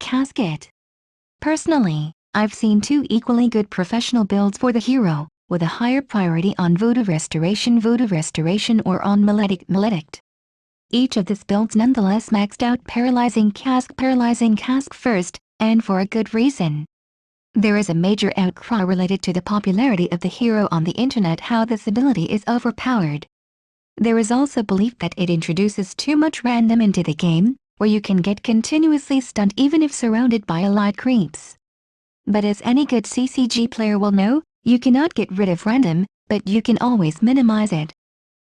casket. Personally, I've seen two equally good professional builds for the hero, with a higher priority on Voodoo Restoration or on Maledict Maledict. Each of these builds nonetheless maxed out Paralyzing Cask first, and for a good reason. There is a major outcry related to the popularity of the hero on the internet, how this ability is overpowered. There is also belief that it introduces too much random into the game, where you can get continuously stunned even if surrounded by allied creeps. But as any good CCG player will know, you cannot get rid of random, but you can always minimize it.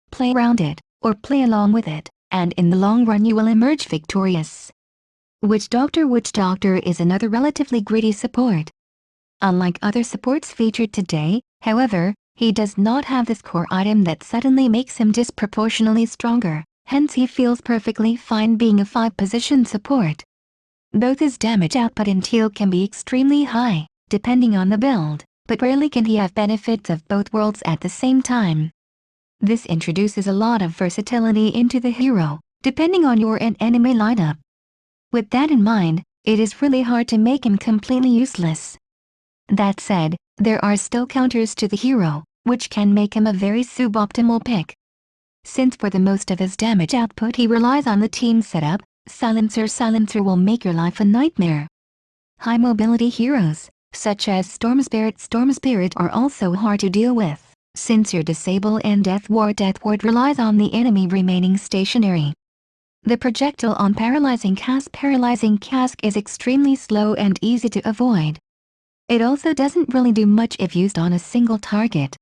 Play around it, or play along with it, and in the long run you will emerge victorious. Witch Doctor is another relatively greedy support. Unlike other supports featured today, however, he does not have this core item that suddenly makes him disproportionately stronger, hence he feels perfectly fine being a 5-position support. Both his damage output and heal can be extremely high, depending on the build, but rarely can he have benefits of both worlds at the same time. This introduces a lot of versatility into the hero, depending on your and enemy lineup. With that in mind, it is really hard to make him completely useless. That said, there are still counters to the hero, which can make him a very suboptimal pick. Since for the most of his damage output he relies on the team setup, Silencer will make your life a nightmare. High mobility heroes, such as Storm Spirit are also hard to deal with, since your Disable and Death Ward relies on the enemy remaining stationary. The projectile on Paralyzing Cask is extremely slow and easy to avoid. It also doesn't really do much if used on a single target.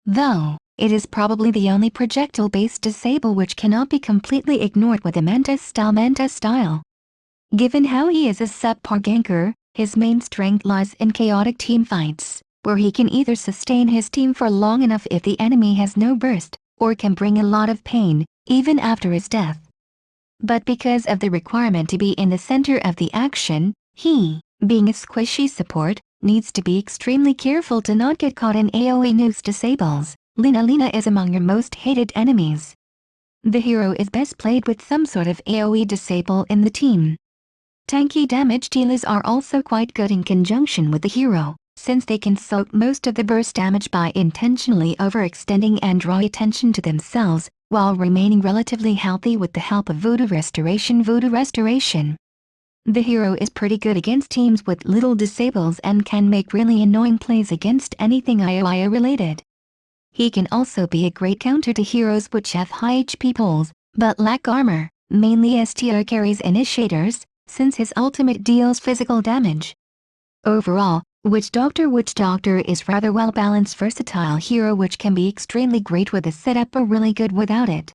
Though, it is probably the only projectile-based disable which cannot be completely ignored with a Manta style. Given how he is a subpar ganker, his main strength lies in chaotic teamfights, where he can either sustain his team for long enough if the enemy has no burst, or can bring a lot of pain, even after his death. But because of the requirement to be in the center of the action, he, being a squishy support, needs to be extremely careful to not get caught in AoE nukes disables. Lina is among your most hated enemies. The hero is best played with some sort of AoE disable in the team. Tanky damage dealers are also quite good in conjunction with the hero, since they can soak most of the burst damage by intentionally overextending and draw attention to themselves, while remaining relatively healthy with the help of Voodoo Restoration. The hero is pretty good against teams with little disables and can make really annoying plays against anything IOIO related. He can also be a great counter to heroes which have high HP pools, but lack armor, mainly STR carries initiators, since his ultimate deals physical damage. Overall, Witch Doctor is rather well balanced versatile hero which can be extremely great with a setup or really good without it.